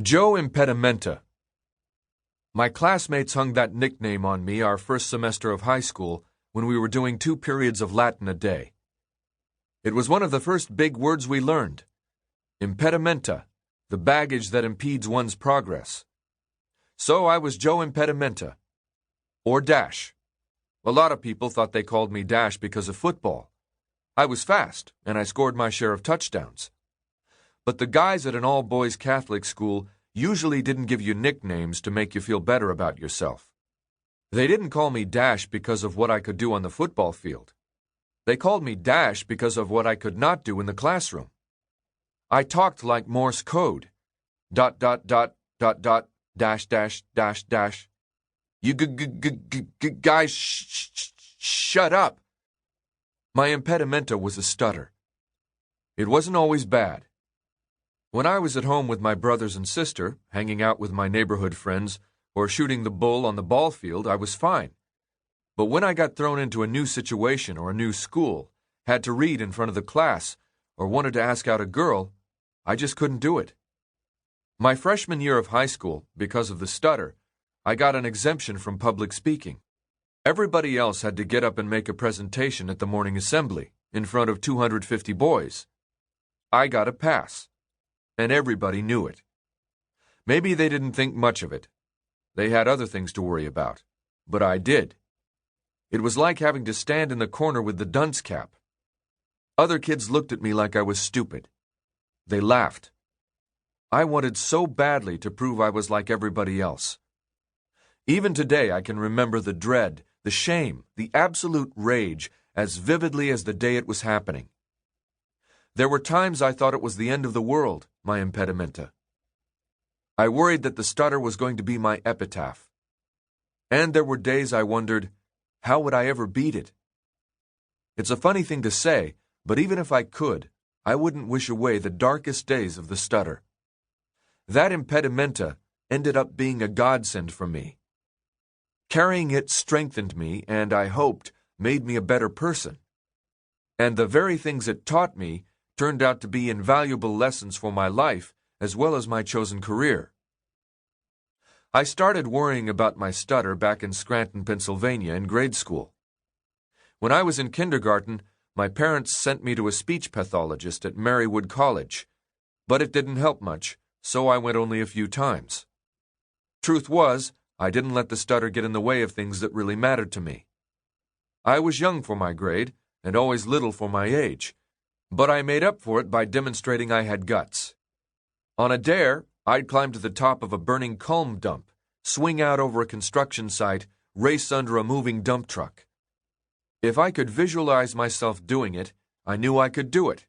Joe Impedimenta. My classmates hung that nickname on me our first semester of high school when we were doing 2 periods of Latin a day. It was one of the first big words we learned. Impedimenta, the baggage that impedes one's progress. So I was Joe Impedimenta. Or Dash. A lot of people thought they called me Dash because of football. I was fast, and I scored my share of touchdowns. But the guys at an all-boys Catholic school usually didn't give you nicknames to make you feel better about yourself. They didn't call me Dash because of what I could do on the football field. They called me Dash because of what I could not do in the classroom. I talked like Morse code. ... dash, dash, dash, dash. You guys shut up. My impedimenta was a stutter. It wasn't always bad. When I was at home with my brothers and sister, hanging out with my neighborhood friends, or shooting the bull on the ball field, I was fine. But when I got thrown into a new situation or a new school, had to read in front of the class, or wanted to ask out a girl, I just couldn't do it. My freshman year of high school, because of the stutter, I got an exemption from public speaking. Everybody else had to get up and make a presentation at the morning assembly, in front of 250 boys. I got a pass. And everybody knew it. Maybe they didn't think much of it. They had other things to worry about. But I did. It was like having to stand in the corner with the dunce cap. Other kids looked at me like I was stupid. They laughed. I wanted so badly to prove I was like everybody else. Even today I can remember the dread, the shame, the absolute rage as vividly as the day it was happening. There were times I thought it was the end of the world, my impedimenta. I worried that the stutter was going to be my epitaph. And there were days I wondered, how would I ever beat it? It's a funny thing to say, but even if I could, I wouldn't wish away the darkest days of the stutter. That impedimenta ended up being a godsend for me. Carrying it strengthened me and, I hoped, made me a better person. And the very things it taught me turned out to be invaluable lessons for my life as well as my chosen career. I started worrying about my stutter back in Scranton, Pennsylvania in grade school. When I was in kindergarten, my parents sent me to a speech pathologist at Marywood College, but it didn't help much, so I went only a few times. Truth was, I didn't let the stutter get in the way of things that really mattered to me. I was young for my grade, and always little for my age, but I made up for it by demonstrating I had guts. On a dare, I'd climb to the top of a burning culm dump, swing out over a construction site, race under a moving dump truck. If I could visualize myself doing it, I knew I could do it.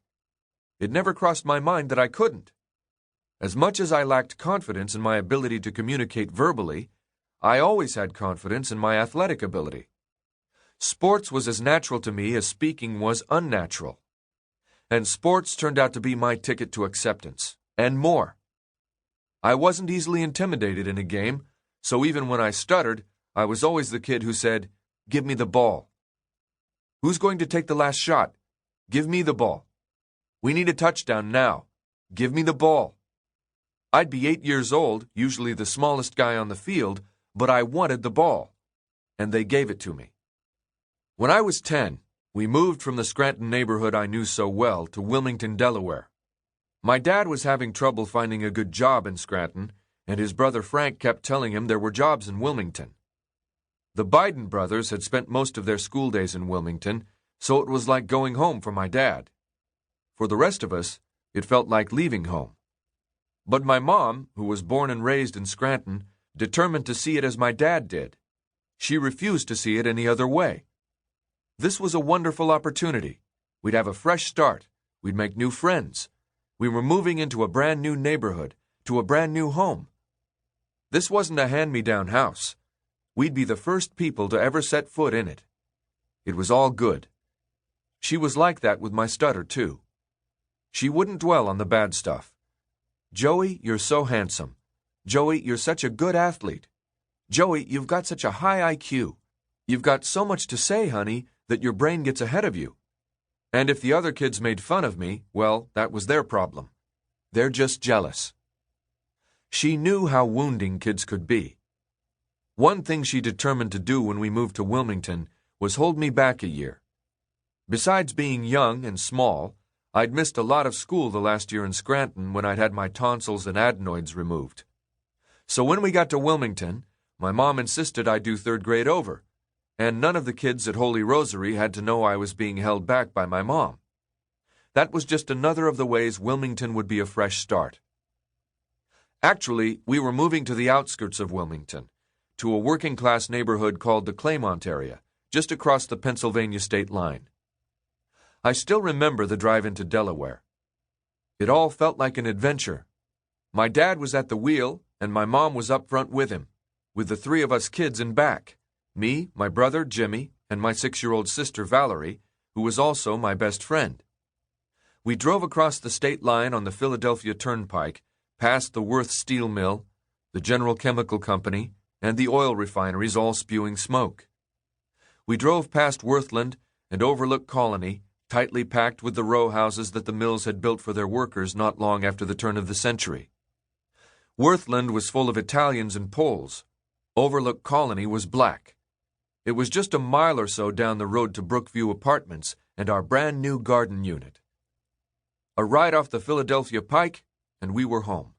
It never crossed my mind that I couldn't. As much as I lacked confidence in my ability to communicate verbally, I always had confidence in my athletic ability. Sports was as natural to me as speaking was unnatural. And sports turned out to be my ticket to acceptance, and more. I wasn't easily intimidated in a game, so even when I stuttered, I was always the kid who said, "Give me the ball." "Who's going to take the last shot?" "Give me the ball." "We need a touchdown now." "Give me the ball." I'd be 8 years old, usually the smallest guy on the field, but I wanted the ball, and they gave it to me. When I was 10, we moved from the Scranton neighborhood I knew so well to Wilmington, Delaware. My dad was having trouble finding a good job in Scranton, and his brother Frank kept telling him there were jobs in Wilmington. The Biden brothers had spent most of their school days in Wilmington, so it was like going home for my dad. For the rest of us, it felt like leaving home. But my mom, who was born and raised in Scranton, determined to see it as my dad did. She refused to see it any other way. This was a wonderful opportunity. We'd have a fresh start. We'd make new friends. We were moving into a brand new neighborhood, to a brand new home. This wasn't a hand-me-down house. We'd be the first people to ever set foot in it. It was all good. She was like that with my stutter, too. She wouldn't dwell on the bad stuff. "Joey, you're so handsome. Joey, you're such a good athlete. Joey, you've got such a high IQ. You've got so much to say, honey, that your brain gets ahead of you." And if the other kids made fun of me, well, that was their problem. They're just jealous. She knew how wounding kids could be. One thing she determined to do when we moved to Wilmington was hold me back a year. Besides being young and small, I'd missed a lot of school the last year in Scranton when I'd had my tonsils and adenoids removed. So when we got to Wilmington, my mom insisted I do third grade over, and none of the kids at Holy Rosary had to know I was being held back by my mom. That was just another of the ways Wilmington would be a fresh start. Actually, we were moving to the outskirts of Wilmington, to a working-class neighborhood called the Claymont area, just across the Pennsylvania state line. I still remember the drive into Delaware. It all felt like an adventure. My dad was at the wheel, and my mom was up front with him, with the three of us kids in back, me, my brother, Jimmy, and my 6-year-old sister, Valerie, who was also my best friend. We drove across the state line on the Philadelphia Turnpike, past the Worth Steel Mill, the General Chemical Company, and the oil refineries all spewing smoke. We drove past Worthland and overlooked Colony, tightly packed with the row houses that the mills had built for their workers not long after the turn of the century. Worthland was full of Italians and Poles. Overlook Colony was black. It was just a mile or so down the road to Brookview Apartments and our brand new garden unit. A ride off the Philadelphia Pike, and we were home.